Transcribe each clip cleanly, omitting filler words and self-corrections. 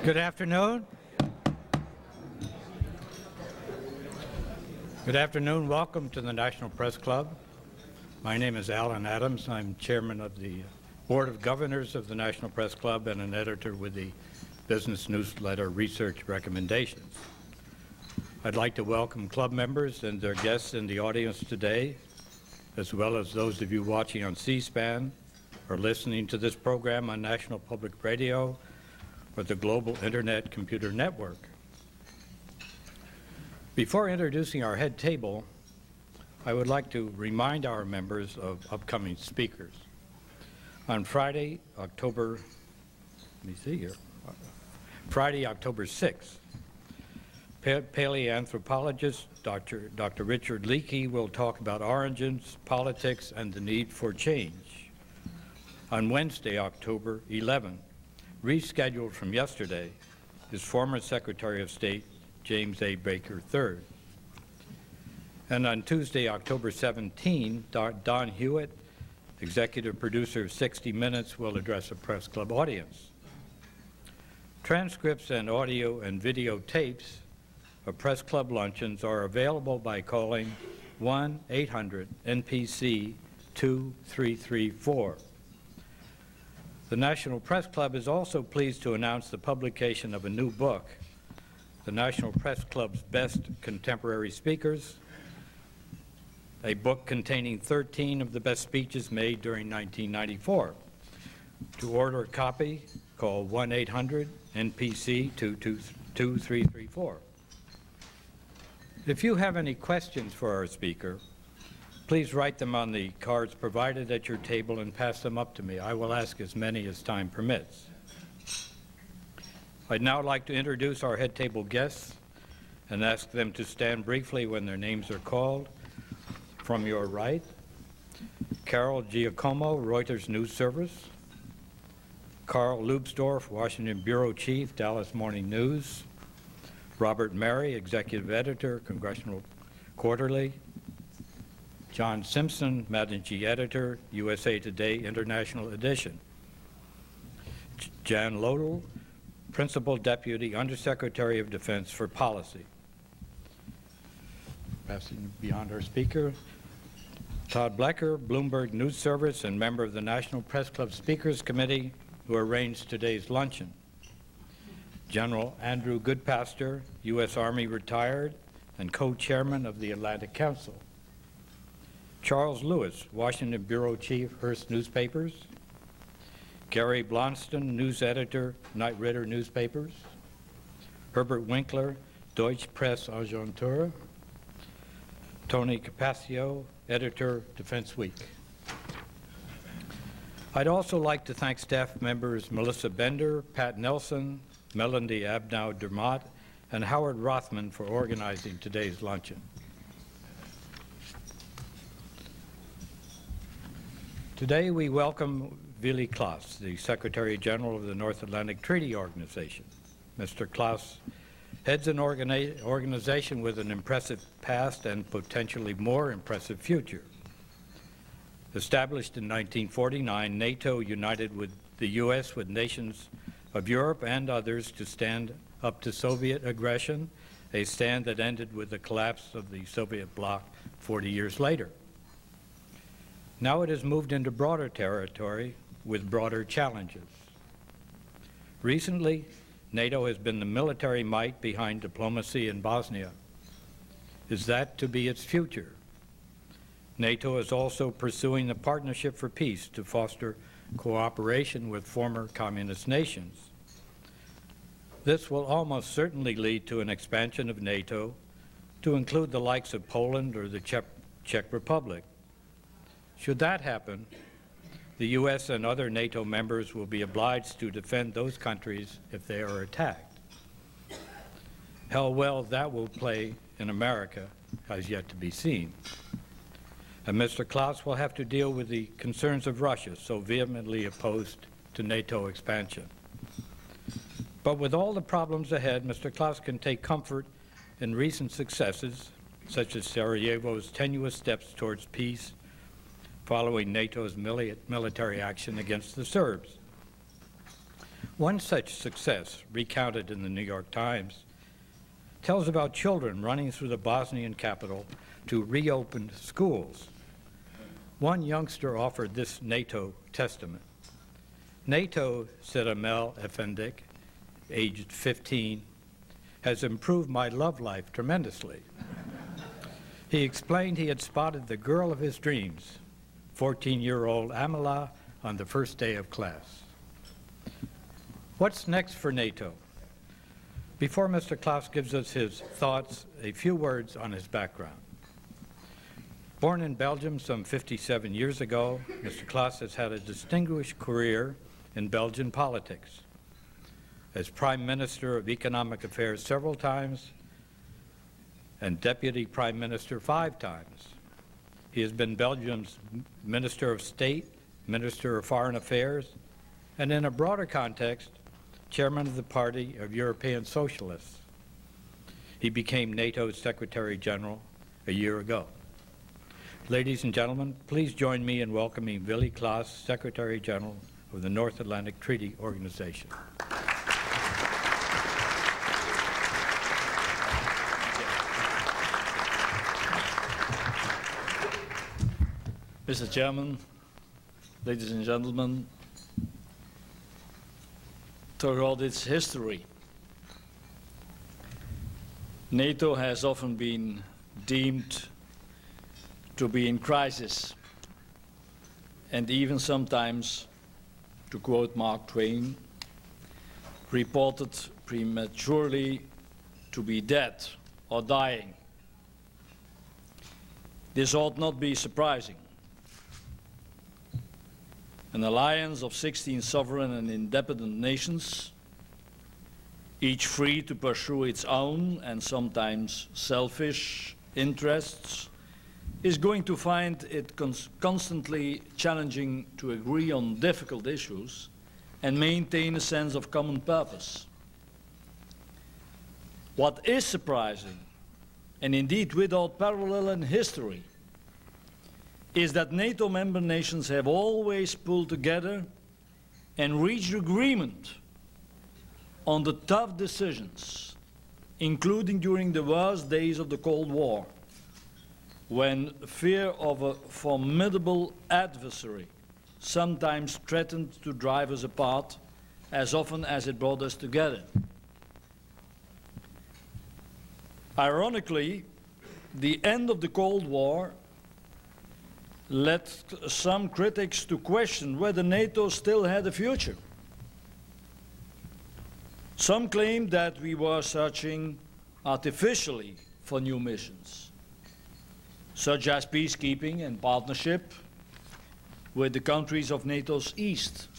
Good afternoon. Good afternoon. Welcome to the National Press Club. My name is Alan Adams. I'm chairman of the Board of Governors of the National Press Club and an editor with the business newsletter Research Recommendations. I'd like to welcome club members and their guests in the audience today, as well as those of you watching on C-SPAN or listening to this program on National Public Radio or the Global Internet Computer Network. Before introducing our head table, I would like to remind our members of upcoming speakers. On Friday, October 6th, paleoanthropologist Dr. Richard Leakey will talk about origins, politics, and the need for change. On Wednesday, October 11th, rescheduled from yesterday, is former Secretary of State James A. Baker III. And on Tuesday, October 17, Don Hewitt, executive producer of 60 Minutes, will address a press club audience. Transcripts and audio and video tapes of press club luncheons are available by calling 1-800-NPC-2334. The National Press Club is also pleased to announce the publication of a new book, the National Press Club's Best Contemporary Speakers, a book containing 13 of the best speeches made during 1994. To order a copy, call 1-800-NPC-2334. If you have any questions for our speaker, please write them on the cards provided at your table and pass them up to me. I will ask as many as time permits. I'd now like to introduce our head table guests and ask them to stand briefly when their names are called. From your right, Carol Giacomo, Reuters News Service. Carl Lubsdorff, Washington Bureau Chief, Dallas Morning News. Robert Mary, Executive Editor, Congressional Quarterly. John Simpson, Managing Editor, USA Today International Edition. Jan Lodel, Principal Deputy Undersecretary of Defense for Policy. Passing beyond our speaker, Todd Blecker, Bloomberg News Service and member of the National Press Club Speakers Committee, who arranged today's luncheon. General Andrew Goodpaster, U.S. Army retired and co-chairman of the Atlantic Council. Charles Lewis, Washington Bureau Chief, Hearst Newspapers. Gary Blonston, News Editor, Knight Ridder Newspapers. Herbert Winkler, Deutsche Presse Agentur. Tony Capaccio, Editor, Defense Week. I'd also like to thank staff members Melissa Bender, Pat Nelson, Melanie Abnow-Dermott, and Howard Rothman for organizing today's luncheon. Today we welcome Willy Claes, the Secretary General of the North Atlantic Treaty Organization. Mr. Claes heads an organization with an impressive past and potentially more impressive future. Established in 1949, NATO united with the U.S. with nations of Europe and others to stand up to Soviet aggression, a stand that ended with the collapse of the Soviet bloc 40 years later. Now it has moved into broader territory with broader challenges. Recently, NATO has been the military might behind diplomacy in Bosnia. Is that to be its future? NATO is also pursuing the Partnership for Peace to foster cooperation with former communist nations. This will almost certainly lead to an expansion of NATO to include the likes of Poland or the Czech Republic. Should that happen, the U.S. and other NATO members will be obliged to defend those countries if they are attacked. How well that will play in America has yet to be seen. And Mr. Claes will have to deal with the concerns of Russia, so vehemently opposed to NATO expansion. But with all the problems ahead, Mr. Claes can take comfort in recent successes, such as Sarajevo's tenuous steps towards peace following NATO's military action against the Serbs. One such success, recounted in the New York Times, tells about children running through the Bosnian capital to reopen schools. One youngster offered this NATO testament. NATO, said Amel Efendik, aged 15, has improved my love life tremendously. He explained he had spotted the girl of his dreams, 14-year-old Amela, on the first day of class. What's next for NATO? Before Mr. Claes gives us his thoughts, a few words on his background. Born in Belgium some 57 years ago, Mr. Claes has had a distinguished career in Belgian politics. As Prime Minister of Economic Affairs several times and Deputy Prime Minister 5 times. He has been Belgium's Minister of State, Minister of Foreign Affairs, and in a broader context, Chairman of the Party of European Socialists. He became NATO's Secretary General a year ago. Ladies and gentlemen, please join me in welcoming Willy Claes, Secretary General of the North Atlantic Treaty Organization. Mr. Chairman, ladies and gentlemen, throughout its history, NATO has often been deemed to be in crisis, and even sometimes, to quote Mark Twain, reported prematurely to be dead or dying. This ought not be surprising. An alliance of 16 sovereign and independent nations, each free to pursue its own and sometimes selfish interests, is going to find it constantly challenging to agree on difficult issues and maintain a sense of common purpose. What is surprising, and indeed without parallel in history, is that NATO member nations have always pulled together and reached agreement on the tough decisions, including during the worst days of the Cold War, when fear of a formidable adversary sometimes threatened to drive us apart as often as it brought us together. Ironically, the end of the Cold War led some critics to question whether NATO still had a future. Some claimed that we were searching artificially for new missions, such as peacekeeping and partnership with the countries of NATO's east.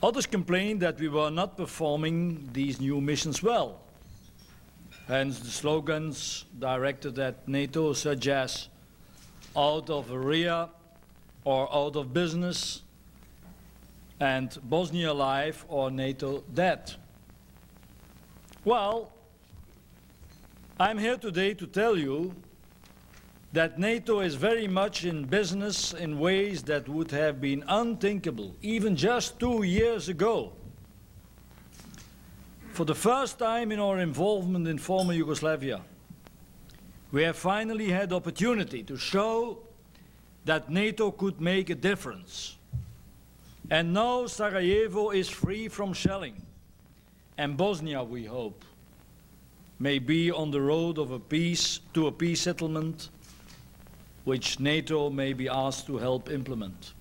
Others complained that we were not performing these new missions well. Hence the slogans directed at NATO, such as out of area or out of business, and Bosnia alive or NATO dead. Well, I'm here today to tell you that NATO is very much in business in ways that would have been unthinkable even just 2 years ago. For the first time in our involvement in former Yugoslavia, we have finally had the opportunity to show that NATO could make a difference. And now Sarajevo is free from shelling, and Bosnia, we hope, may be on the road of a peace settlement which NATO may be asked to help implement.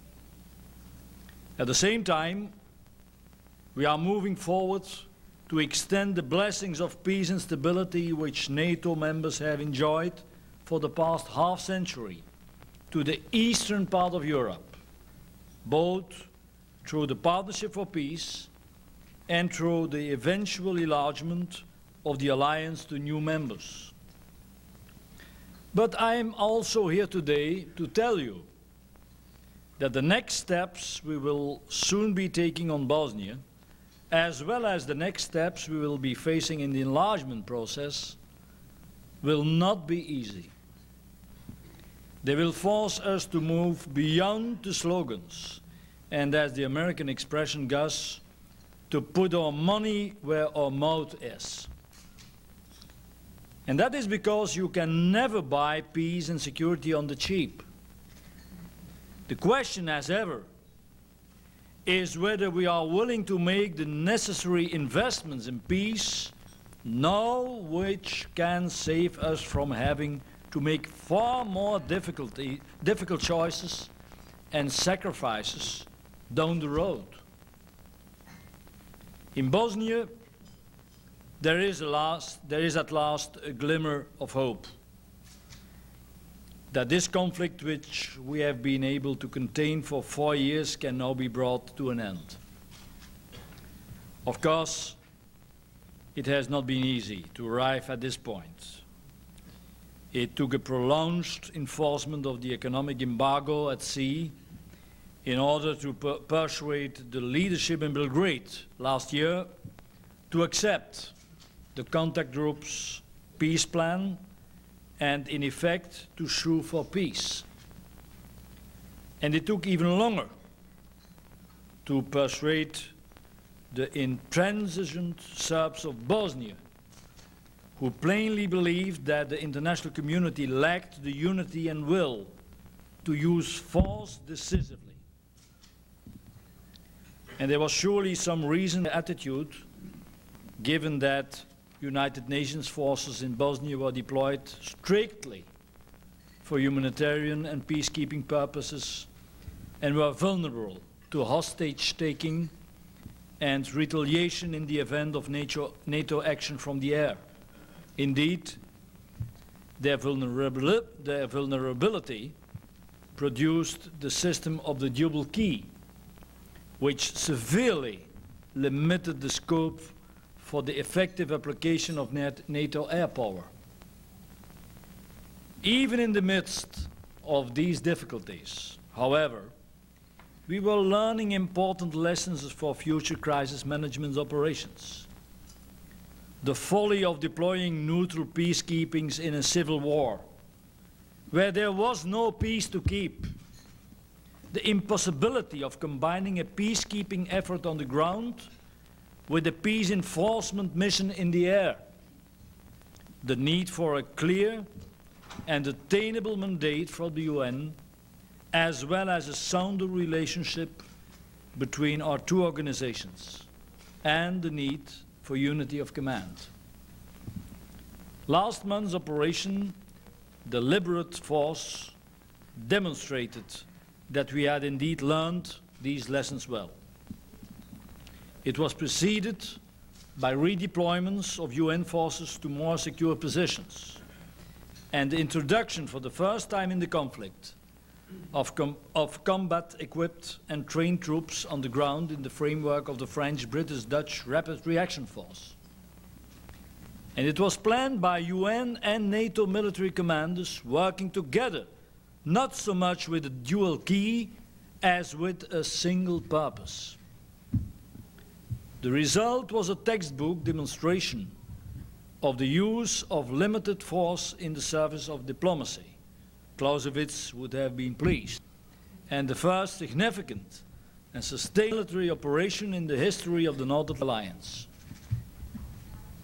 At the same time, we are moving forward to extend the blessings of peace and stability which NATO members have enjoyed for the past half-century to the eastern part of Europe, both through the Partnership for Peace and through the eventual enlargement of the alliance to new members. But I am also here today to tell you that the next steps we will soon be taking on Bosnia, as well as the next steps we will be facing in the enlargement process, will not be easy. They will force us to move beyond the slogans and, as the American expression goes, to put our money where our mouth is. And that is because you can never buy peace and security on the cheap. The question, as ever, is whether we are willing to make the necessary investments in peace now, which can save us from having to make far more difficult choices and sacrifices down the road. In Bosnia, there is at last a glimmer of hope that this conflict, which we have been able to contain for 4 years, can now be brought to an end. Of course, it has not been easy to arrive at this point. It took a prolonged enforcement of the economic embargo at sea in order to persuade the leadership in Belgrade last year to accept the contact group's peace plan and, in effect, to sue for peace. And it took even longer to persuade the intransigent Serbs of Bosnia, who plainly believed that the international community lacked the unity and will to use force decisively. And there was surely some reason for the attitude, given that United Nations forces in Bosnia were deployed strictly for humanitarian and peacekeeping purposes and were vulnerable to hostage-taking and retaliation in the event of NATO action from the air. Indeed, their vulnerability produced the system of the double key, which severely limited the scope for the effective application of NATO air power. Even in the midst of these difficulties, however, we were learning important lessons for future crisis management operations. The folly of deploying neutral peacekeepings in a civil war, where there was no peace to keep. The impossibility of combining a peacekeeping effort on the ground with a peace enforcement mission in the air. The need for a clear and attainable mandate for the UN, as well as a sounder relationship between our two organizations, and the need for unity of command. Last month's operation, Deliberate Force, demonstrated that we had indeed learned these lessons well. It was preceded by redeployments of UN forces to more secure positions and the introduction for the first time in the conflict of combat-equipped and trained troops on the ground in the framework of the French, British, Dutch Rapid Reaction Force. And it was planned by UN and NATO military commanders working together, not so much with a dual key as with a single purpose. The result was a textbook demonstration of the use of limited force in the service of diplomacy. Clausewitz would have been pleased. And the first significant and sustained military operation in the history of the Northern Alliance.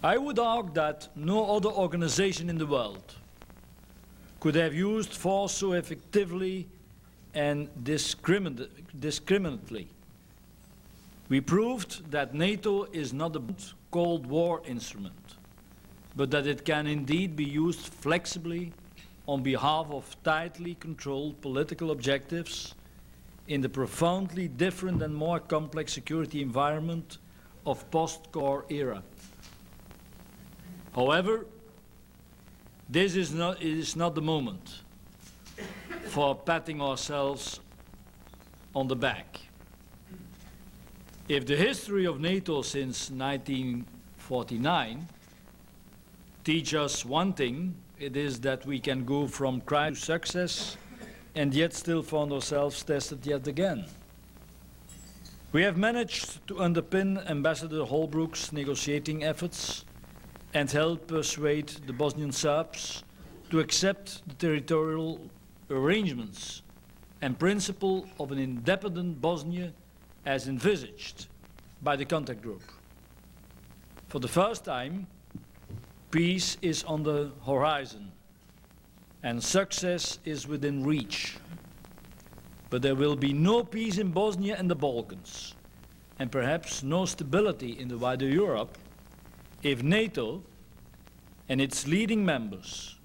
I would argue that no other organization in the world could have used force so effectively and discriminately. We proved that NATO is not a Cold War instrument, but that it can indeed be used flexibly on behalf of tightly controlled political objectives in the profoundly different and more complex security environment of post-war era. However, this is not the moment for patting ourselves on the back. If the history of NATO since 1949 teaches us one thing, it is that we can go from crime to success and yet still find ourselves tested yet again. We have managed to underpin Ambassador Holbrooke's negotiating efforts and help persuade the Bosnian Serbs to accept the territorial arrangements and principle of an independent Bosnia as envisaged by the contact group. For the first time, peace is on the horizon and success is within reach. But there will be no peace in Bosnia and the Balkans, and perhaps no stability in the wider Europe, if NATO and its leading members,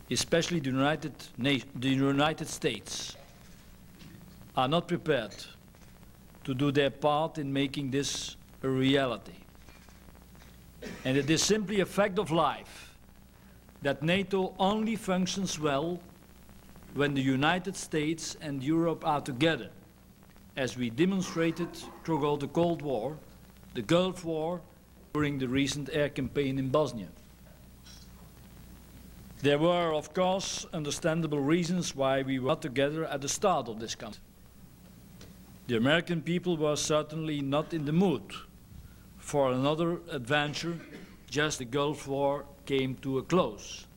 especially the United States, are not prepared to do their part in making this a reality. And it is simply a fact of life that NATO only functions well when the United States and Europe are together, as we demonstrated throughout the Cold War, the Gulf War, during the recent air campaign in Bosnia. There were, of course, understandable reasons why we were not together at the start of this conflict. The American people were certainly not in the mood for another adventure just as the Gulf War came to a close.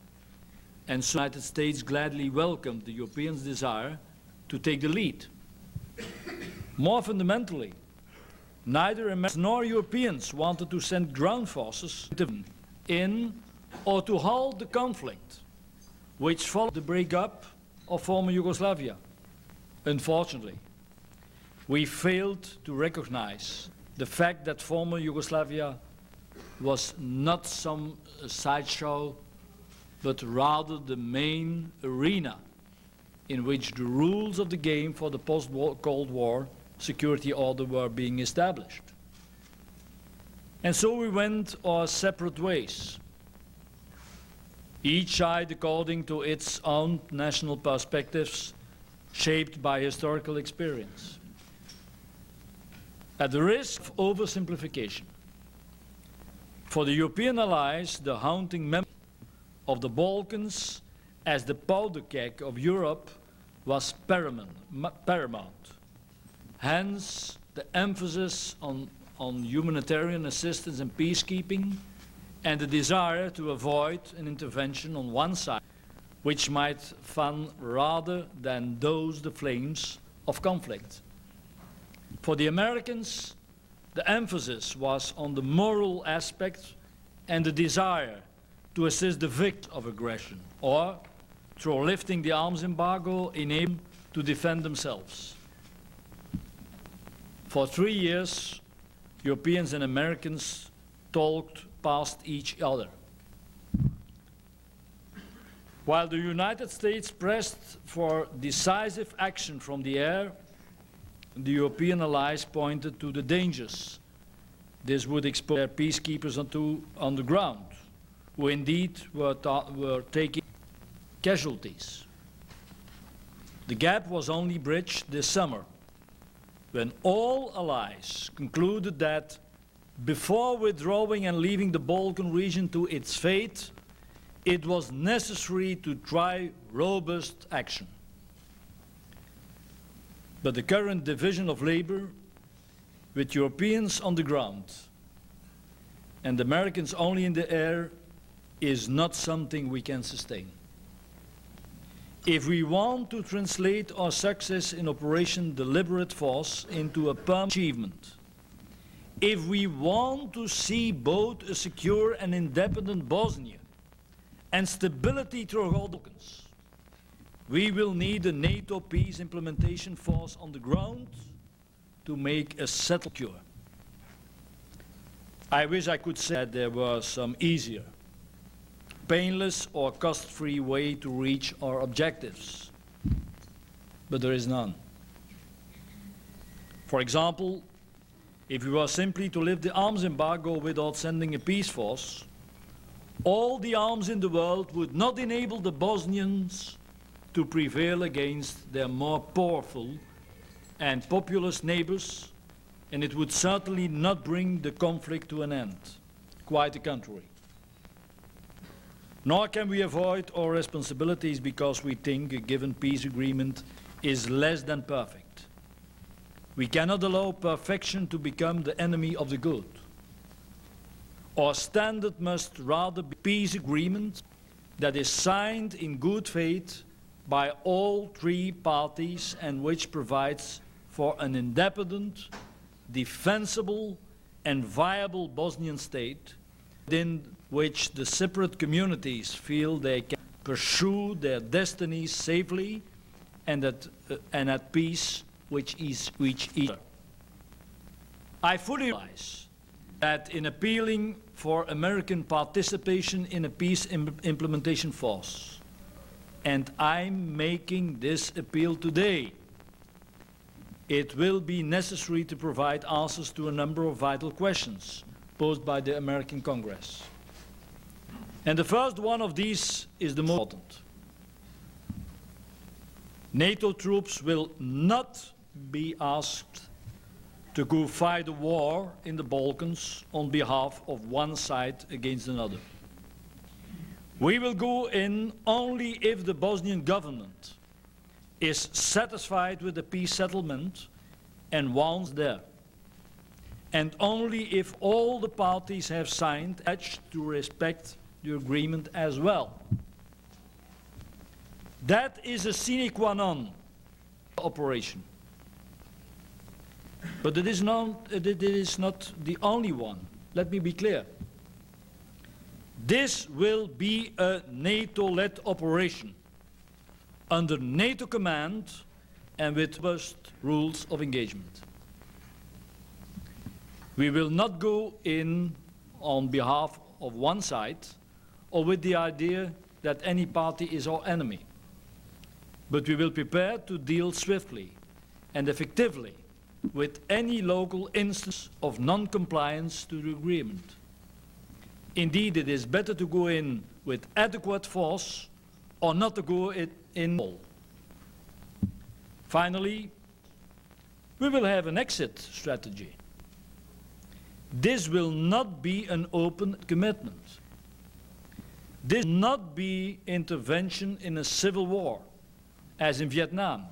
And so the United States gladly welcomed the Europeans' desire to take the lead. More fundamentally, neither Americans nor Europeans wanted to send ground forces in or to halt the conflict, which followed the breakup of former Yugoslavia. Unfortunately, we failed to recognize the fact that former Yugoslavia was not some sideshow, but rather the main arena in which the rules of the game for the post-Cold War security order were being established. And so we went our separate ways, each side according to its own national perspectives, shaped by historical experience. At the risk of oversimplification, for the European allies, the haunting memory of the Balkans as the powder keg of Europe was paramount. Hence, the emphasis on humanitarian assistance and peacekeeping, and the desire to avoid an intervention on one side, which might fan rather than douse the flames of conflict. For the Americans, the emphasis was on the moral aspect and the desire to assist the victims of aggression, or, through lifting the arms embargo, enable them to defend themselves. For 3 years, Europeans and Americans talked past each other. While the United States pressed for decisive action from the air, the European allies pointed to the dangers this would expose their peacekeepers on the ground, who indeed were taking casualties. The gap was only bridged this summer, when all allies concluded that before withdrawing and leaving the Balkan region to its fate, it was necessary to try robust action. But the current division of labor, with Europeans on the ground and Americans only in the air, is not something we can sustain. If we want to translate our success in Operation Deliberate Force into a permanent achievement, if we want to see both a secure and independent Bosnia and stability throughout the Balkans, we will need a NATO peace implementation force on the ground to make a settled cure. I wish I could say that there was some easier, painless or cost-free way to reach our objectives, but there is none. For example, if we were simply to lift the arms embargo without sending a peace force, all the arms in the world would not enable the Bosnians to prevail against their more powerful and populous neighbors, and it would certainly not bring the conflict to an end. Quite the contrary. Nor can we avoid our responsibilities because we think a given peace agreement is less than perfect. We cannot allow perfection to become the enemy of the good. Our standard must rather be a peace agreement that is signed in good faith by all three parties and which provides for an independent, defensible and viable Bosnian state within which the separate communities feel they can pursue their destinies safely and at peace with each other. I fully realize that in appealing for American participation in a peace implementation force, and I'm making this appeal today, it will be necessary to provide answers to a number of vital questions posed by the American Congress. And the first one of these is the most important. NATO troops will not be asked to go fight a war in the Balkans on behalf of one side against another. We will go in only if the Bosnian government is satisfied with the peace settlement and wants there, and only if all the parties have signed a pledge to respect the agreement as well. That is a sine qua non operation. But it is not the only one. Let me be clear. This will be a NATO-led operation under NATO command and with robust rules of engagement. We will not go in on behalf of one side or with the idea that any party is our enemy, but we will prepare to deal swiftly and effectively with any local instance of non-compliance to the agreement. Indeed, it is better to go in with adequate force or not to go in at all. Finally, we will have an exit strategy. This will not be an open commitment. This will not be intervention in a civil war, as in Vietnam.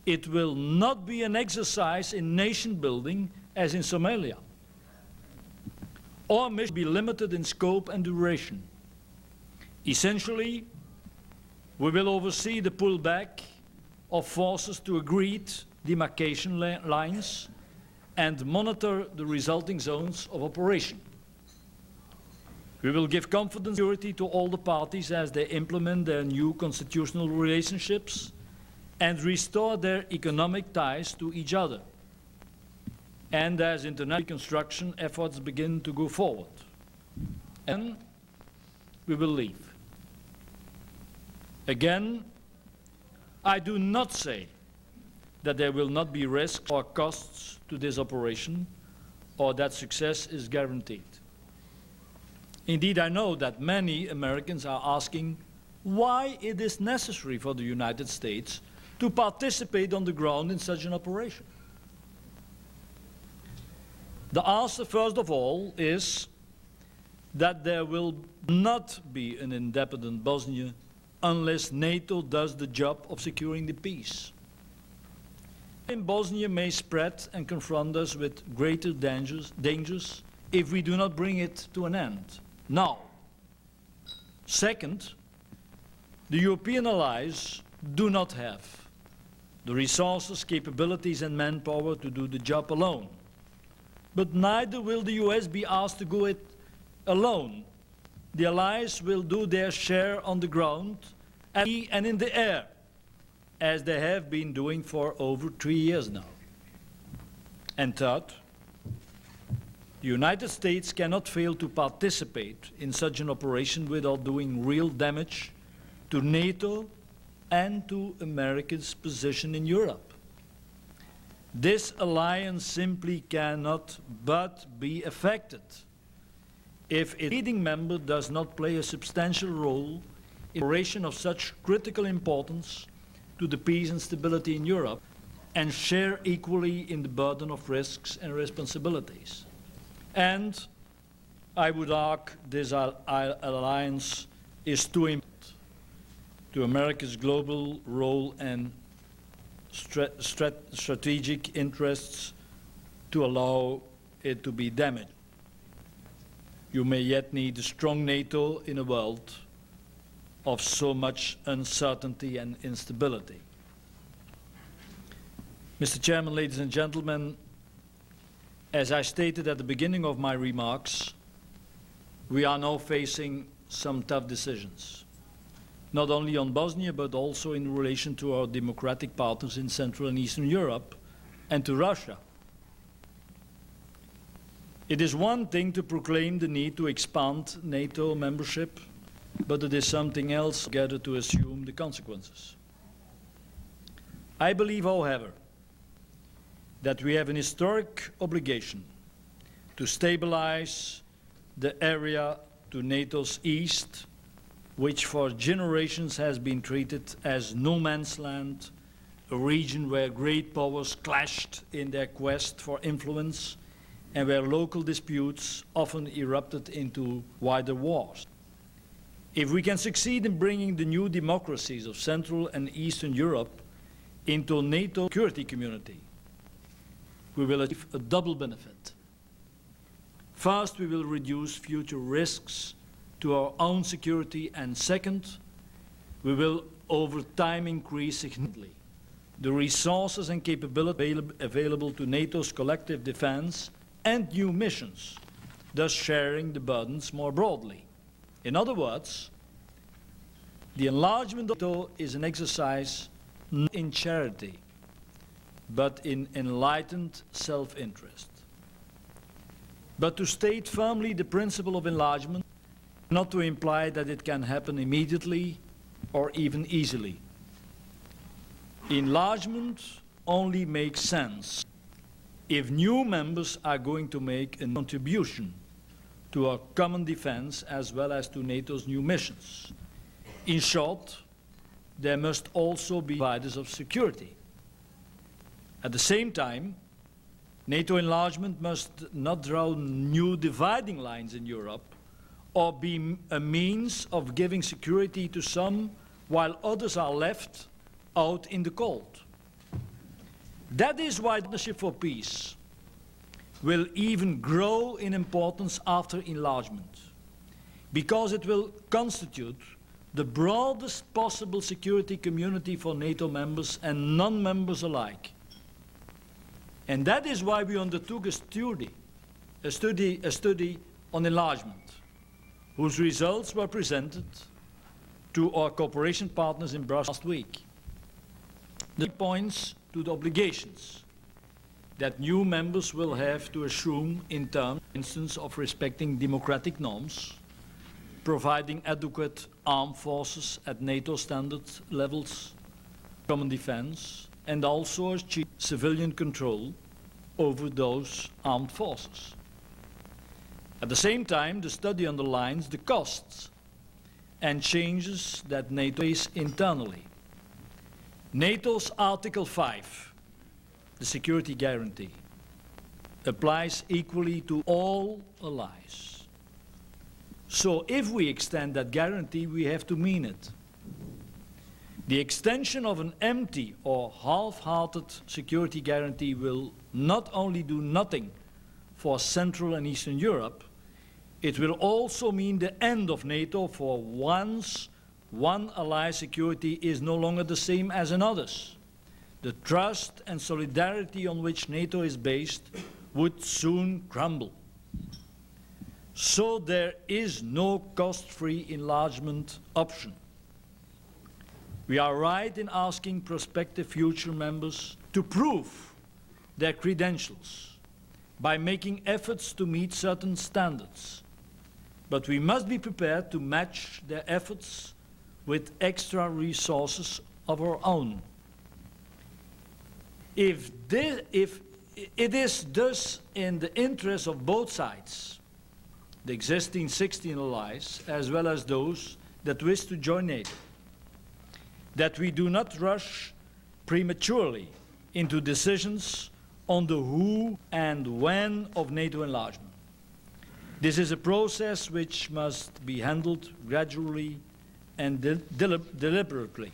It will not be an exercise in nation building, as in Somalia. Our mission will be limited in scope and duration. Essentially, we will oversee the pullback of forces to agreed demarcation lines and monitor the resulting zones of operation. We will give confidence and security to all the parties as they implement their new constitutional relationships and restore their economic ties to each other, and as international reconstruction efforts begin to go forward. And we will leave. Again, I do not say that there will not be risks or costs to this operation, or that success is guaranteed. Indeed, I know that many Americans are asking why it is necessary for the United States to participate on the ground in such an operation. The answer, first of all, is that there will not be an independent Bosnia unless NATO does the job of securing the peace. In Bosnia may spread and confront us with greater dangers if we do not bring it to an end now. Second, the European allies do not have the resources, capabilities and manpower to do the job alone. But neither will the US be asked to go it alone. The allies will do their share on the ground and in the air, as they have been doing for over 3 years now. And third, the United States cannot fail to participate in such an operation without doing real damage to NATO and to America's position in Europe. This alliance simply cannot but be affected if its leading member does not play a substantial role in an operation of such critical importance to the peace and stability in Europe and share equally in the burden of risks and responsibilities. And I would argue this alliance is too important to America's global role and strategic interests to allow it to be damaged. You may yet need a strong NATO in a world of so much uncertainty and instability. Mr. Chairman, ladies and gentlemen, As I stated at the beginning of my remarks, we are now facing some tough decisions, not only on Bosnia, but also in relation to our democratic partners in Central and Eastern Europe and to Russia. It is one thing to proclaim the need to expand NATO membership, but it is something else altogether to assume the consequences. I believe, however, that we have an historic obligation to stabilize the area to NATO's east, which for generations has been treated as no man's land, a region where great powers clashed in their quest for influence and where local disputes often erupted into wider wars. If we can succeed in bringing the new democracies of Central and Eastern Europe into a NATO security community, we will achieve a double benefit. First, we will reduce future risks to our own security, and second, we will over time increase significantly the resources and capability available to NATO's collective defense and new missions, thus sharing the burdens more broadly. In other words, the enlargement of NATO is an exercise not in charity, but in enlightened self-interest. But to state firmly the principle of enlargement, not to imply that it can happen immediately or even easily. Enlargement only makes sense if new members are going to make a contribution to our common defense as well as to NATO's new missions. In short, there must also be providers of security. At the same time, NATO enlargement must not draw new dividing lines in Europe or be a means of giving security to some while others are left out in the cold. That is why the Partnership for Peace will even grow in importance after enlargement, because it will constitute the broadest possible security community for NATO members and non-members alike. And that is why we undertook a study on enlargement, whose results were presented to our cooperation partners in Brussels last week. The points to the obligations that new members will have to assume in terms, for instance, of respecting democratic norms, providing adequate armed forces at NATO standard levels, common defense, and also achieve civilian control over those armed forces. At the same time, the study underlines the costs and changes that NATO faces internally. NATO's Article 5, the security guarantee, applies equally to all allies. So if we extend that guarantee, we have to mean it. The extension of an empty or half-hearted security guarantee will not only do nothing for Central and Eastern Europe, it will also mean the end of NATO, for once one ally's security is no longer the same as another's. The trust and solidarity on which NATO is based would soon crumble. So there is no cost-free enlargement option. We are right in asking prospective future members to prove their credentials by making efforts to meet certain standards. But we must be prepared to match their efforts with extra resources of our own. If it is thus in the interest of both sides, the existing 16 allies as well as those that wish to join NATO, that we do not rush prematurely into decisions on the who and when of NATO enlargement. This is a process which must be handled gradually and deliberately.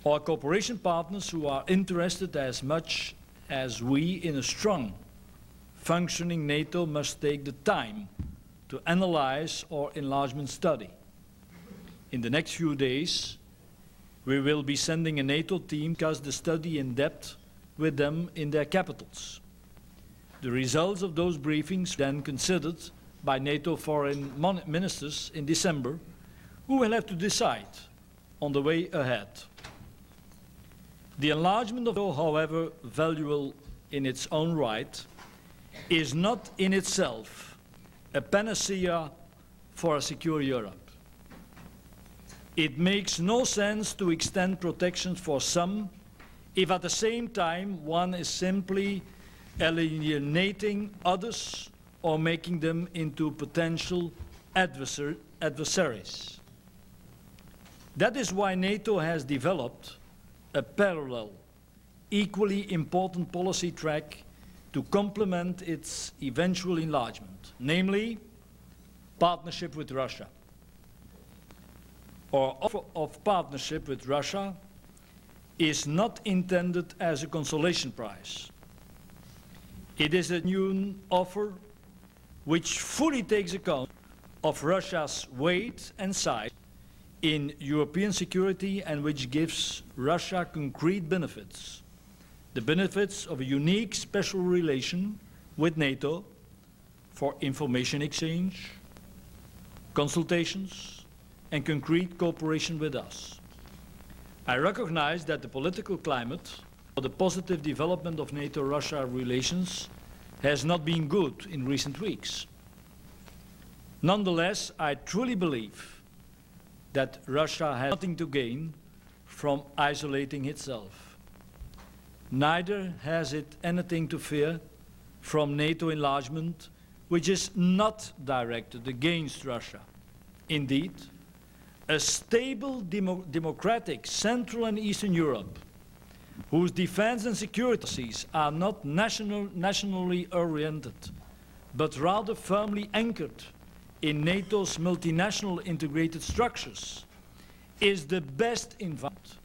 Our cooperation partners who are interested as much as we in a strong, functioning NATO must take the time to analyze our enlargement study. In the next few days, we will be sending a NATO team to discuss the study in depth with them in their capitals. The results of those briefings then considered by NATO foreign ministers in December, who will have to decide on the way ahead. The enlargement of NATO, however valuable in its own right, is not in itself a panacea for a secure Europe. It makes no sense to extend protections for some if at the same time one is simply alienating others or making them into potential adversaries. That is why NATO has developed a parallel, equally important policy track to complement its eventual enlargement, namely partnership with Russia. Our offer of partnership with Russia is not intended as a consolation prize. It is a new offer which fully takes account of Russia's weight and size in European security and which gives Russia concrete benefits. The benefits of a unique special relation with NATO for information exchange, consultations, and concrete cooperation with us. I recognize that the political climate for the positive development of NATO-Russia relations has not been good in recent weeks. Nonetheless, I truly believe that Russia has nothing to gain from isolating itself. Neither has it anything to fear from NATO enlargement, which is not directed against Russia. Indeed, a stable democratic Central and Eastern Europe, whose defense and security policies are not nationally oriented, but rather firmly anchored in NATO's multinational integrated structures, is the best environment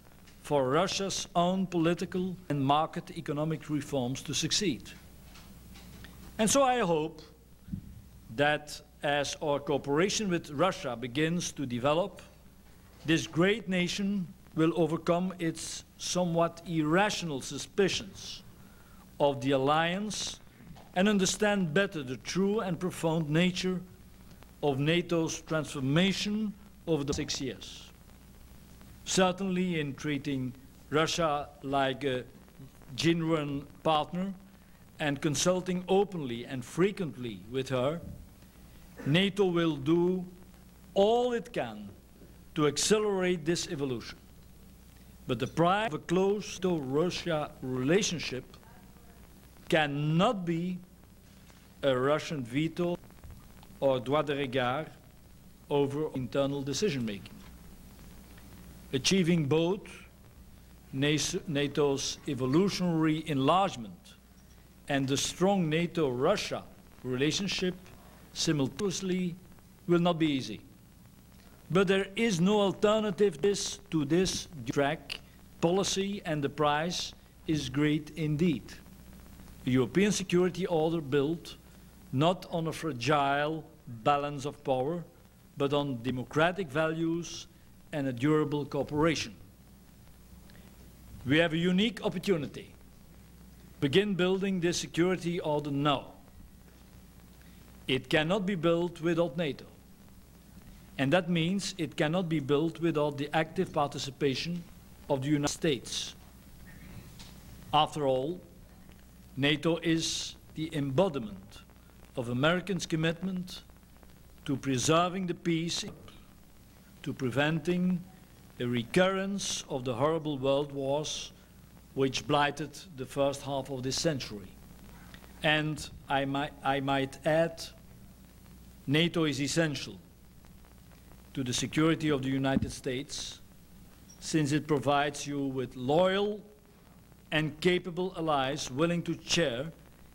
for Russia's own political and market economic reforms to succeed. And so I hope that as our cooperation with Russia begins to develop, this great nation will overcome its somewhat irrational suspicions of the alliance and understand better the true and profound nature of NATO's transformation over the 6 years. Certainly in treating Russia like a genuine partner and consulting openly and frequently with her, NATO will do all it can to accelerate this evolution. But the price of a close NATO-Russia relationship cannot be a Russian veto or droit de regard over internal decision-making. Achieving both NATO's evolutionary enlargement and the strong NATO-Russia relationship simultaneously will not be easy. But there is no alternative to this track policy, and the price is great indeed. A European security order built not on a fragile balance of power, but on democratic values and a durable cooperation. We have a unique opportunity to begin building this security order now. It cannot be built without NATO. And that means it cannot be built without the active participation of the United States. After all, NATO is the embodiment of Americans' commitment to preserving the peace, to preventing a recurrence of the horrible world wars which blighted the first half of this century. And I might add, NATO is essential to the security of the United States, since it provides you with loyal and capable allies willing to share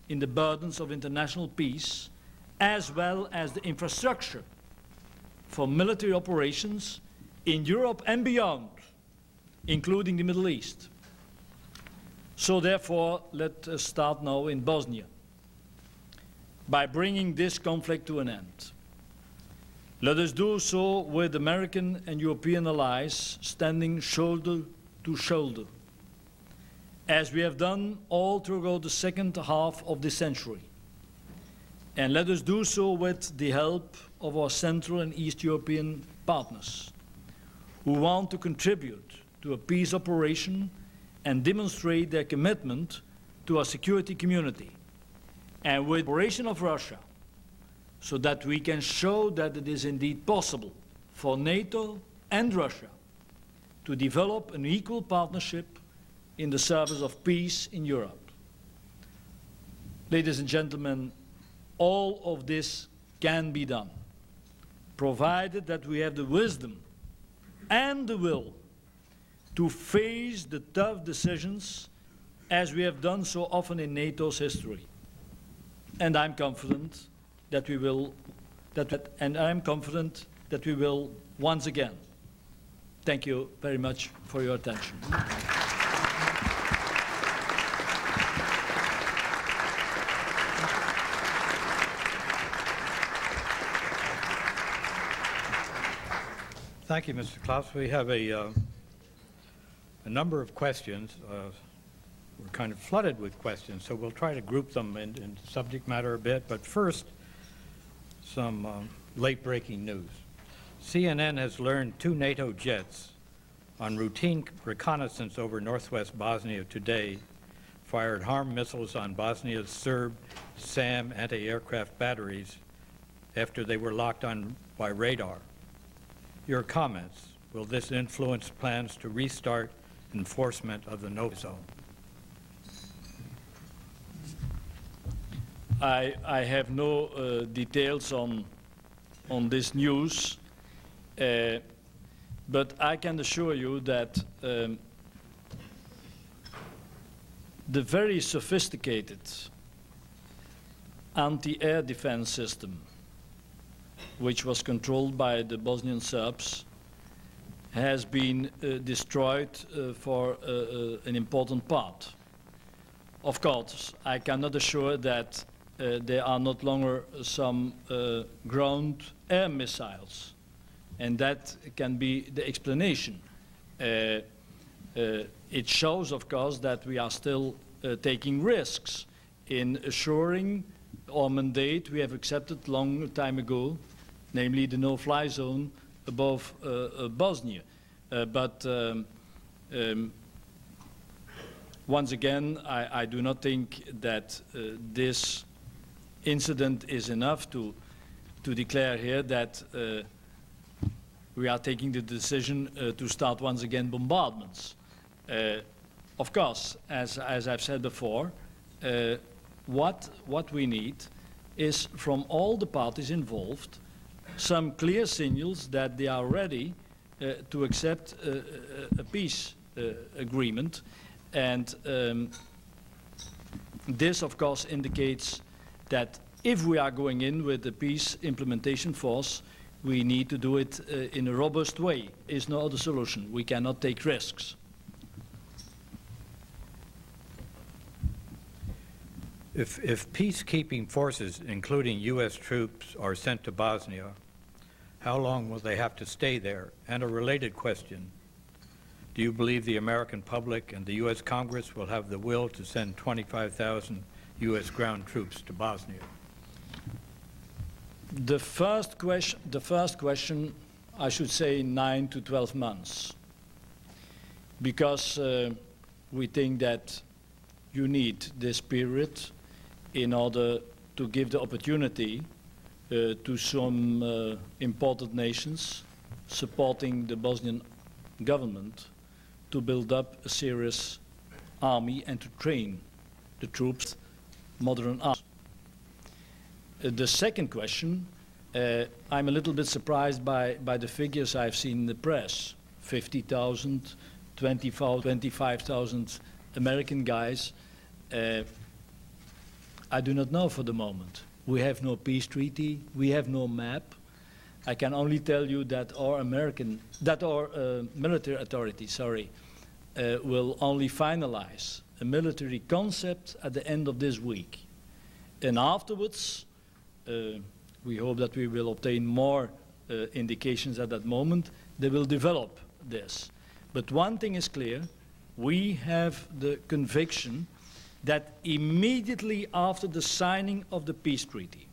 in the burdens of international peace, as well as the infrastructure for military operations in Europe and beyond, including the Middle East. So therefore, let us start now in Bosnia by bringing this conflict to an end. Let us do so with American and European allies standing shoulder to shoulder, as we have done all throughout the second half of this century. And let us do so with the help of our Central and East European partners, who want to contribute to a peace operation and demonstrate their commitment to our security community, and with the cooperation of Russia, so that we can show that it is indeed possible for NATO and Russia to develop an equal partnership in the service of peace in Europe. Ladies and gentlemen, all of this can be done, provided that we have the wisdom and the will to face the tough decisions as we have done so often in NATO's history. And I'm confident that we will, once again. Thank you very much for your attention. Thank you, Mr. Claes. We have a number of questions. We're kind of flooded with questions, so we'll try to group them in subject matter a bit. But first, some late-breaking news. CNN has learned 2 NATO jets on routine reconnaissance over northwest Bosnia today fired harm missiles on Bosnia's Serb SAM anti-aircraft batteries after they were locked on by radar. Your comments, will this influence plans to restart enforcement of the no zone? I have no details on this news, but I can assure you that the very sophisticated anti-air defense system, which was controlled by the Bosnian Serbs, has been destroyed for an important part. Of course, I cannot assure that there are not longer some ground air missiles, and that can be the explanation. It shows, of course, that we are still taking risks in assuring our mandate we have accepted long time ago, namely the no-fly zone above Bosnia. Once again, I do not think that this incident is enough to declare here that we are taking the decision to start once again bombardments. Of course, as I've said before, what we need is from all the parties involved some clear signals that they are ready to accept a peace agreement. And this, of course, indicates that if we are going in with the peace implementation force, we need to do it in a robust way. There's no other solution. We cannot take risks. If peacekeeping forces, including U.S. troops, are sent to Bosnia, how long will they have to stay there? And a related question, do you believe the American public and the U.S. Congress will have the will to send 25,000 U.S. ground troops to Bosnia? The first question, I should say 9 to 12 months, because we think that you need this period in order to give the opportunity to some important nations supporting the Bosnian government to build up a serious army and to train the troops modern arms. The second question, I'm a little bit surprised by the figures I've seen in the press. 50,000, 25,000 American guys. I do not know for the moment. We have no peace treaty, we have no map. I can only tell you that our military authorities, will only finalize a military concept at the end of this week. And afterwards, we hope that we will obtain more indications at that moment. They will develop this. But one thing is clear, we have the conviction that immediately after the signing of the peace treaty,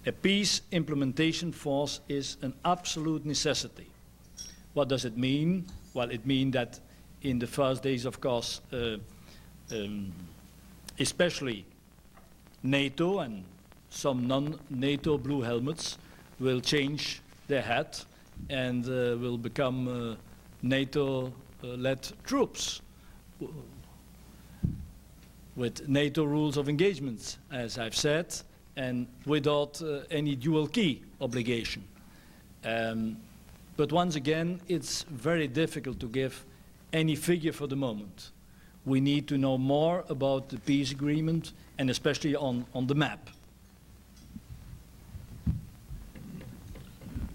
A peace implementation force is an absolute necessity. What does it mean? Well, it means that in the first days, of course, especially NATO and some non-NATO blue helmets will change their hat and will become NATO-led troops with NATO rules of engagement, as I've said, and without any dual key obligation. But once again, it's very difficult to give any figure for the moment. We need to know more about the peace agreement and especially on the map.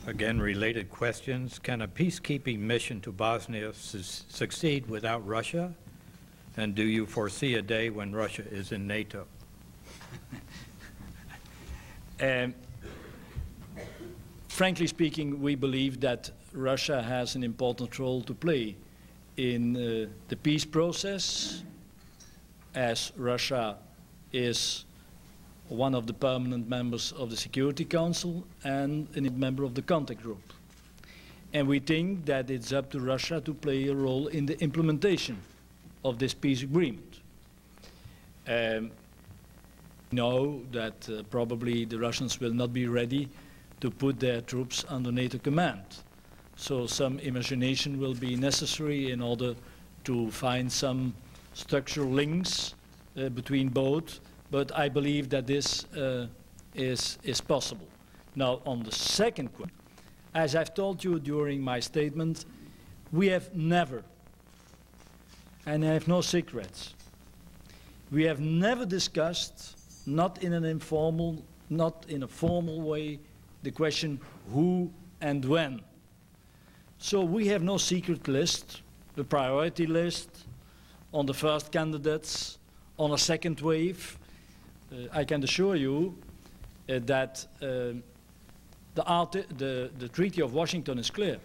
Again, related questions. Can a peacekeeping mission to Bosnia succeed without Russia? And do you foresee a day when Russia is in NATO? Frankly speaking, we believe that Russia has an important role to play in the peace process, as Russia is one of the permanent members of the Security Council and a member of the contact group. And we think that it's up to Russia to play a role in the implementation of this peace agreement. We know that probably the Russians will not be ready to put their troops under NATO command. So some imagination will be necessary in order to find some structural links between both, but I believe that this is possible. Now, on the second question, as I've told you during my statement, we have never, and I have no secrets, we have never discussed, not in an informal, not in a formal way, the question who and when. So we have no secret list, a priority list on the first candidates, on a second wave. I can assure you that the Treaty of Washington is clear.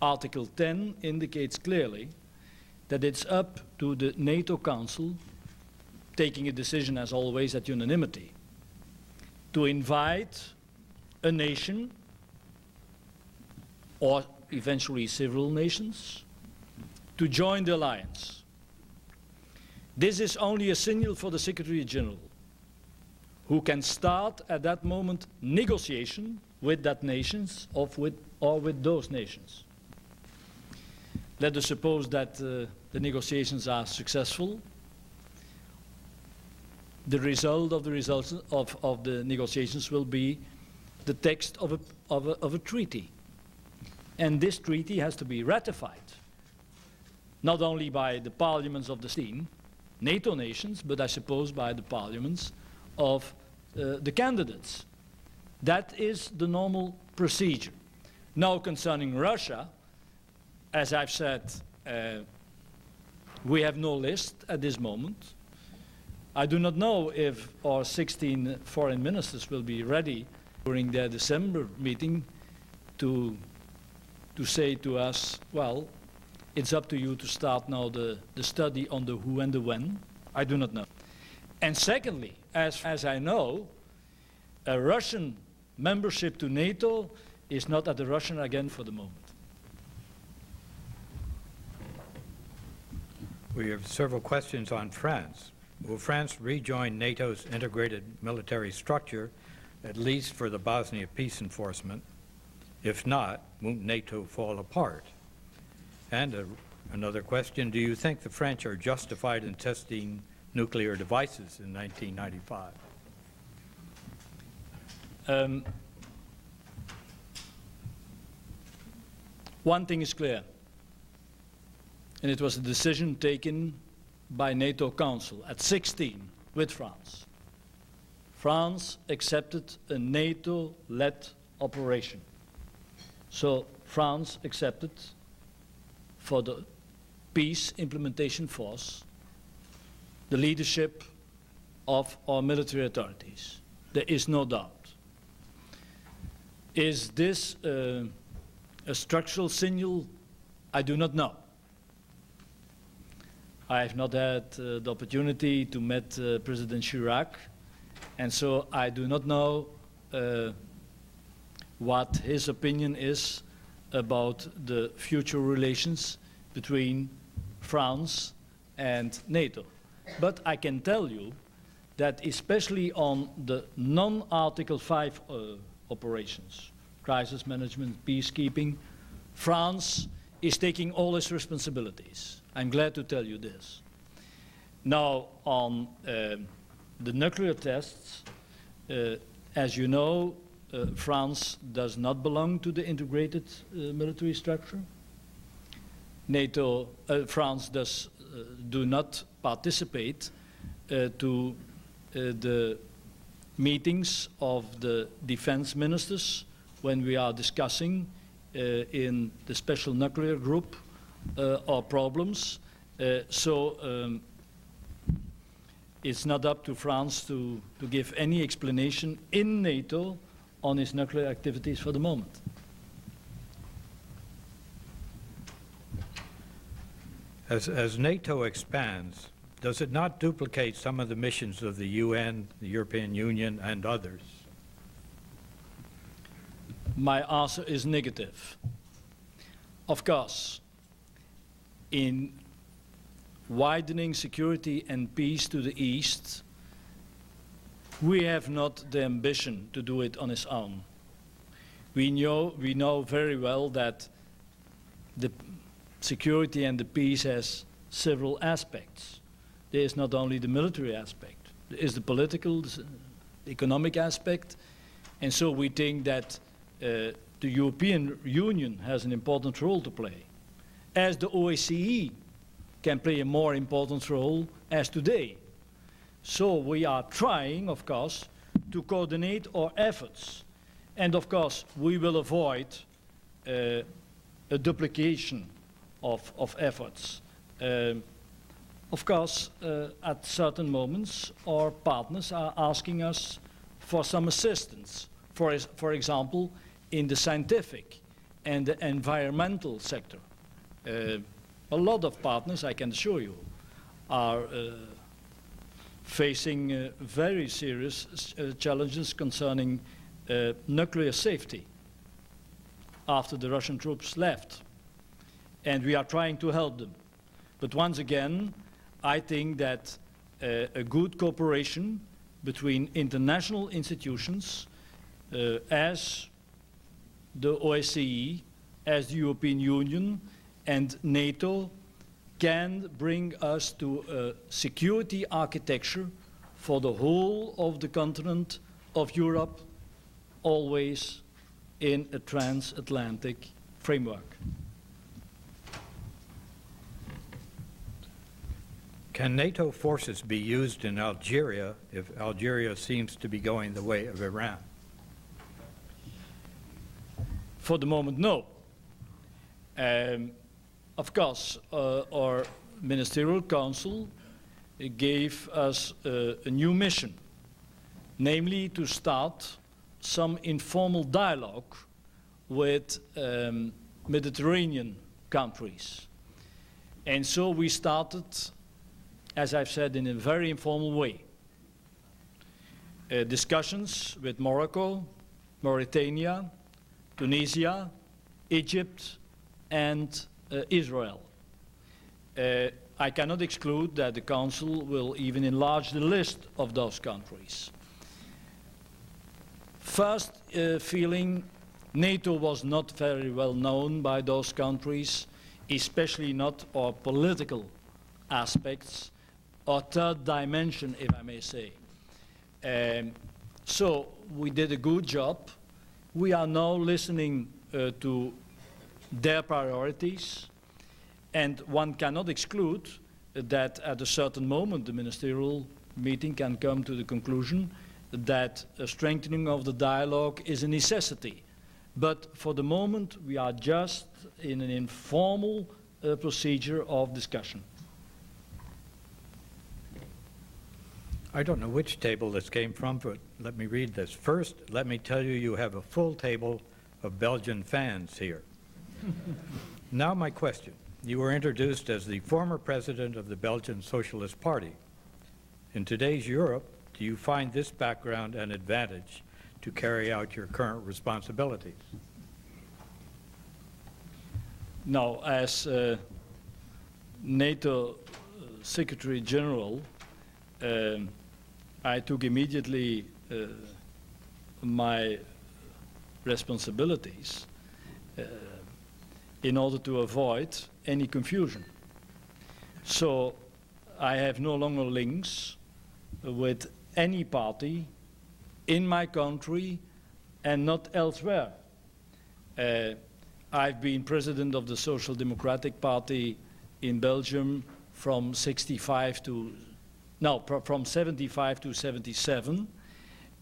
Article 10 indicates clearly that it's up to the NATO Council, taking a decision as always at unanimity, to invite a nation or eventually several nations to join the alliance. This is only a signal for the Secretary General, who can start at that moment negotiation with that nations or with those nations. Let us suppose that the negotiations are successful. The result of the negotiations will be the text of a treaty. And this treaty has to be ratified, not only by the parliaments of the 16 NATO nations, but I suppose by the parliaments of the candidates. That is the normal procedure. Now, concerning Russia, as I've said, we have no list at this moment. I do not know if our 16 foreign ministers will be ready during their December meeting to say to us, well, it's up to you to start now the study on the who and the when. I do not know. And secondly, as I know, a Russian membership to NATO is not at the Russian agenda for the moment. We have several questions on France. Will France rejoin NATO's integrated military structure, at least for the Bosnia peace enforcement? If not, won't NATO fall apart? And another question, do you think the French are justified in testing nuclear devices in 1995? One thing is clear, and it was a decision taken by NATO Council at 16 with France. France accepted a NATO-led operation. So France accepted for the peace implementation force the leadership of our military authorities. There is no doubt. Is this a structural signal? I do not know. I have not had the opportunity to meet President Chirac, and so I do not know what his opinion is about the future relations between France and NATO. But I can tell you that especially on the non-Article 5 operations, crisis management, peacekeeping, France is taking all its responsibilities. I'm glad to tell you this. Now, on the nuclear tests, as you know, France does not belong to the integrated military structure. NATO, France does do not participate to the meetings of the defense ministers when we are discussing in the special nuclear group our problems. It's not up to France to give any explanation in NATO on its nuclear activities for the moment. As NATO expands, does it not duplicate some of the missions of the UN, the European Union, and others? My answer is negative. Of course, in widening security and peace to the east, we have not the ambition to do it on its own. We know very well that the security and the peace has several aspects. There is not only the military aspect, there is the political, the economic aspect, and so we think that the European Union has an important role to play, as the OSCE can play a more important role as today. So we are trying, of course, to coordinate our efforts. And of course, we will avoid a duplication of efforts. Of course, at certain moments, our partners are asking us for some assistance. For example, in the scientific and the environmental sector. A lot of partners, I can assure you, are facing very serious challenges concerning nuclear safety after the Russian troops left. And we are trying to help them. But once again, I think that a good cooperation between international institutions as the OSCE, as the European Union, and NATO can bring us to a security architecture for the whole of the continent of Europe, always in a transatlantic framework. Can NATO forces be used in Algeria if Algeria seems to be going the way of Iran? For the moment, no. Of course, our Ministerial Council gave us a new mission, namely to start some informal dialogue with Mediterranean countries. And so we started, as I've said, in a very informal way. Discussions with Morocco, Mauritania, Tunisia, Egypt, and Israel. I cannot exclude that the Council will even enlarge the list of those countries. First feeling, NATO was not very well known by those countries, especially not our political aspects, or third dimension, if I may say. So we did a good job. We are now listening to their priorities, and one cannot exclude that at a certain moment the ministerial meeting can come to the conclusion that a strengthening of the dialogue is a necessity. But for the moment we are just in an informal procedure of discussion. I don't know which table this came from, but let me read this. First, let me tell you, you have a full table of Belgian fans here. Now my question. You were introduced as the former president of the Belgian Socialist Party. In today's Europe, do you find this background an advantage to carry out your current responsibilities? Now, as NATO Secretary General, I took immediately my responsibilities in order to avoid any confusion. So I have no longer links with any party in my country and not elsewhere. I've been president of the Social Democratic Party in Belgium from 75 to, no, from 75 to 77.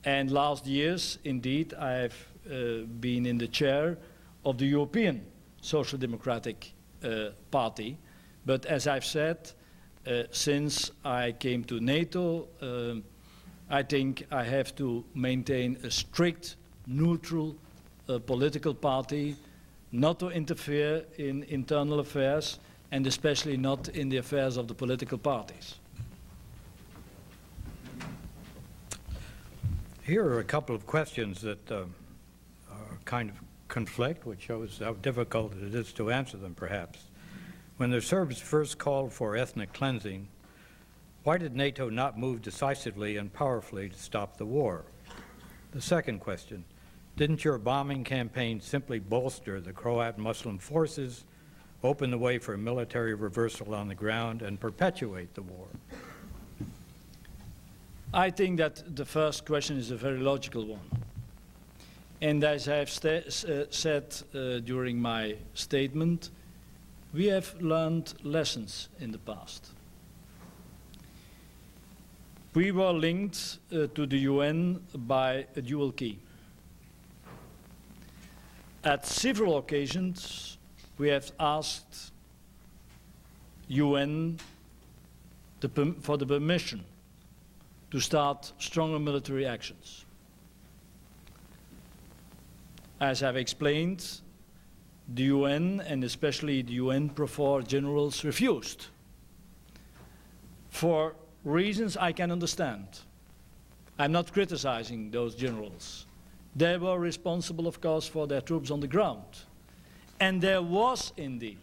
And last years, indeed, I've been in the chair of the European Social Democratic Party. But as I've said, since I came to NATO, I think I have to maintain a strict, neutral political party, not to interfere in internal affairs, and especially not in the affairs of the political parties. Here are a couple of questions that kind of conflict, which shows how difficult it is to answer them, perhaps. When the Serbs first called for ethnic cleansing, why did NATO not move decisively and powerfully to stop the war? The second question, didn't your bombing campaign simply bolster the Croat Muslim forces, open the way for military reversal on the ground, and perpetuate the war? I think that the first question is a very logical one. And as I have said during my statement, we have learned lessons in the past. We were linked to the UN by a dual key. At several occasions, we have asked UN for the permission to start stronger military actions. As I've explained, the UN, and especially the UN Pro generals, refused for reasons I can understand. I'm not criticizing those generals. They were responsible, of course, for their troops on the ground. And there was indeed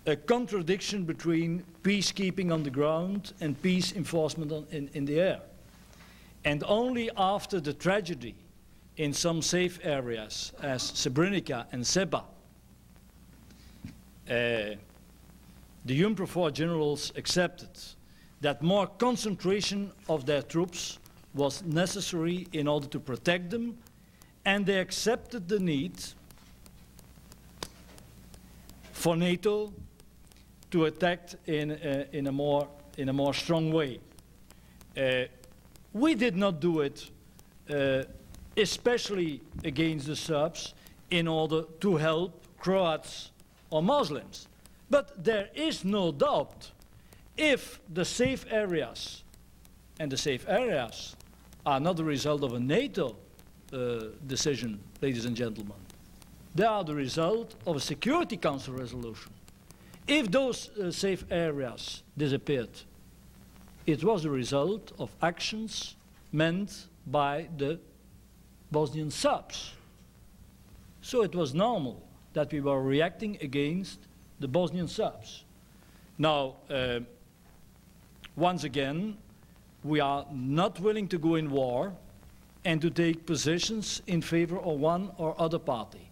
a contradiction between peacekeeping on the ground and peace enforcement in the air. And only after the tragedy in some safe areas as Srebrenica and Seba, the UNPROFOR generals accepted that more concentration of their troops was necessary in order to protect them, and they accepted the need for NATO to attack in a more strong way. We did not do it especially against the Serbs in order to help Croats or Muslims. But there is no doubt, if the safe areas, and the safe areas are not the result of a NATO decision, ladies and gentlemen, they are the result of a Security Council resolution. If those safe areas disappeared, it was the result of actions meant by the Bosnian Serbs. So it was normal that we were reacting against the Bosnian Serbs. Now, once again, we are not willing to go in war and to take positions in favor of one or other party.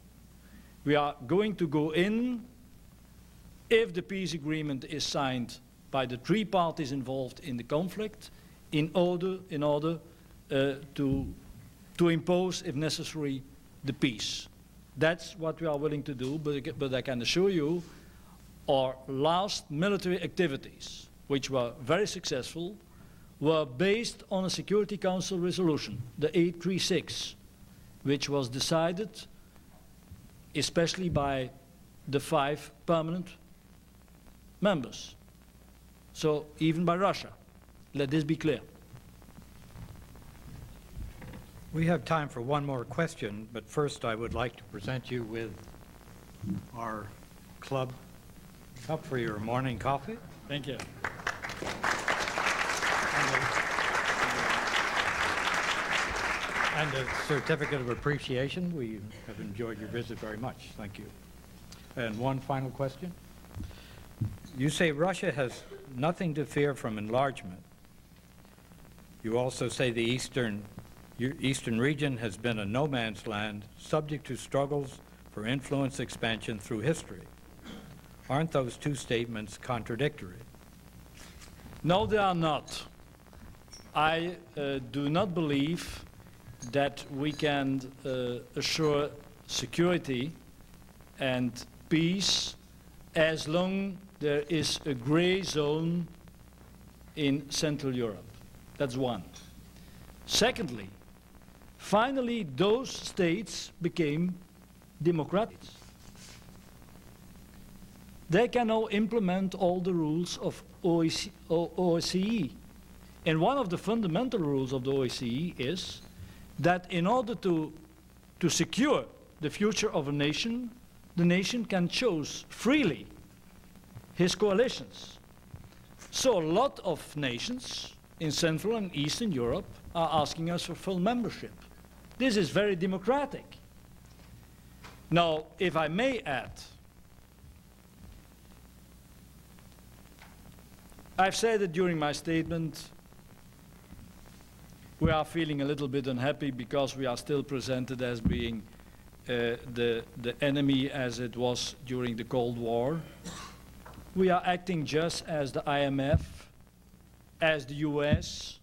We are going to go in if the peace agreement is signed by the three parties involved in the conflict in order to impose, if necessary, the peace. That's what we are willing to do, but I can assure you our last military activities, which were very successful, were based on a Security Council resolution, the 836, which was decided especially by the 5 permanent members. So even by Russia. Let this be clear. We have time for one more question, but first I would like to present you with our club cup for your morning coffee. Thank you. And a certificate of appreciation. We have enjoyed your visit very much. Thank you. And one final question. You say Russia has nothing to fear from enlargement. You also say the eastern region has been a no man's land, subject to struggles for influence expansion through history. Aren't those two statements contradictory? No, they are not. I do not believe that we can assure security and peace as long there is a gray zone in Central Europe. That's one. Secondly, finally those states became democratic. They can now implement all the rules of OSCE. And one of the fundamental rules of the OSCE is that in order to secure the future of a nation, the nation can choose freely his coalitions. So a lot of nations in Central and Eastern Europe are asking us for full membership. This is very democratic. Now, if I may add, I've said it during my statement, we are feeling a little bit unhappy because we are still presented as being the enemy as it was during the Cold War. We are acting just as the IMF, as the US,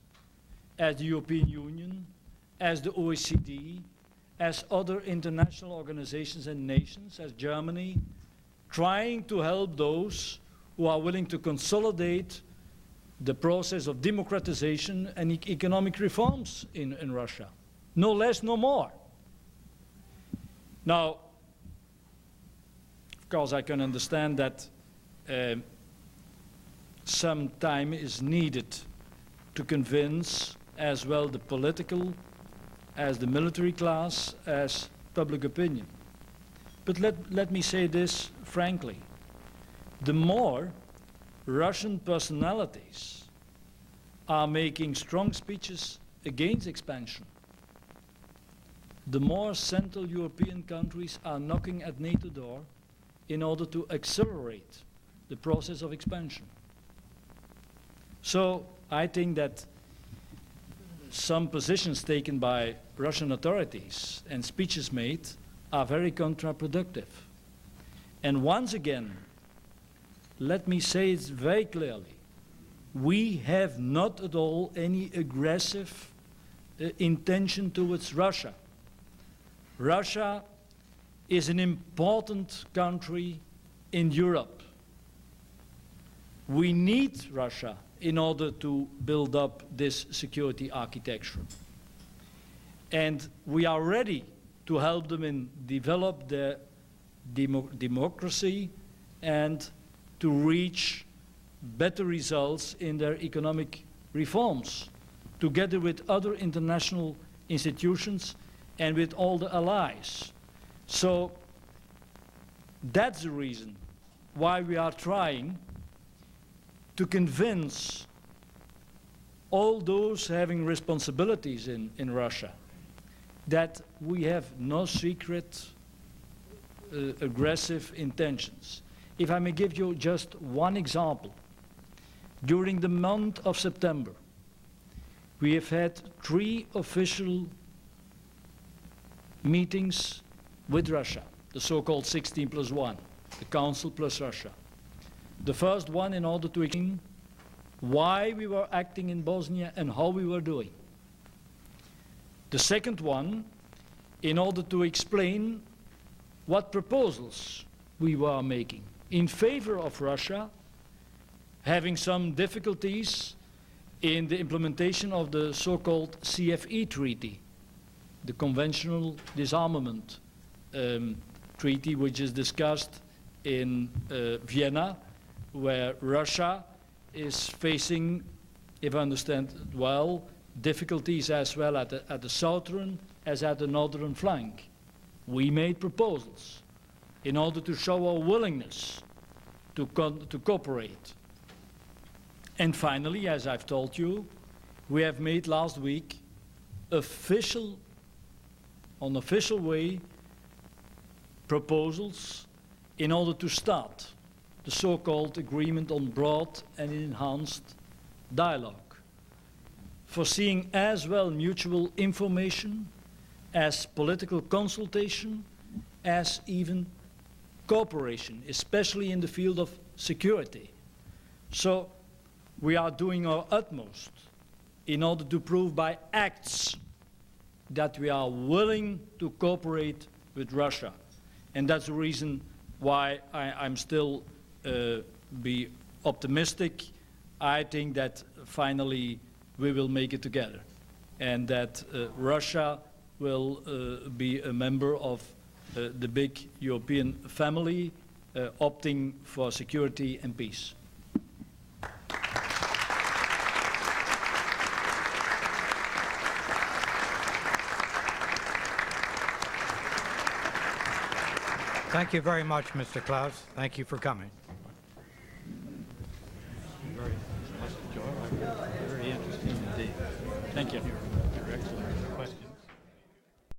as the European Union, as the OECD, as other international organizations and nations, as Germany, trying to help those who are willing to consolidate the process of democratization and economic reforms in Russia. No less, no more. Now, of course, I can understand that some time is needed to convince as well the political as the military class as public opinion. But let me say this frankly. The more Russian personalities are making strong speeches against expansion, the more Central European countries are knocking at NATO door in order to accelerate the process of expansion. So I think that some positions taken by Russian authorities and speeches made are very counterproductive. And once again, let me say it very clearly, we have not at all any aggressive intention towards Russia. Russia is an important country in Europe. We need Russia in order to build up this security architecture. And we are ready to help them in develop their democracy and to reach better results in their economic reforms, together with other international institutions and with all the allies. So that's the reason why we are trying to convince all those having responsibilities in Russia that we have no secret aggressive intentions. If I may give you just one example. During the month of September, we have had 3 official meetings with Russia, the so-called 16+1, the Council plus Russia. The first one in order to explain why we were acting in Bosnia and how we were doing. The second one in order to explain what proposals we were making in favor of Russia having some difficulties in the implementation of the so-called CFE treaty, the Conventional Disarmament Treaty, which is discussed in Vienna, where Russia is facing, if I understand it well, difficulties as well at the southern as at the northern flank. We made proposals in order to show our willingness to cooperate. And finally, as I've told you, we have made last week official on official way proposals in order to start the so-called agreement on broad and enhanced dialogue, foreseeing as well mutual information as political consultation, as even cooperation, especially in the field of security. So we are doing our utmost in order to prove by acts that we are willing to cooperate with Russia. And that's the reason why I'm still be optimistic. I think that finally we will make it together, and that Russia will be a member of the big European family, opting for security and peace. Thank you very much, Mr. Claes. Thank you for coming. Very interesting indeed. Thank you.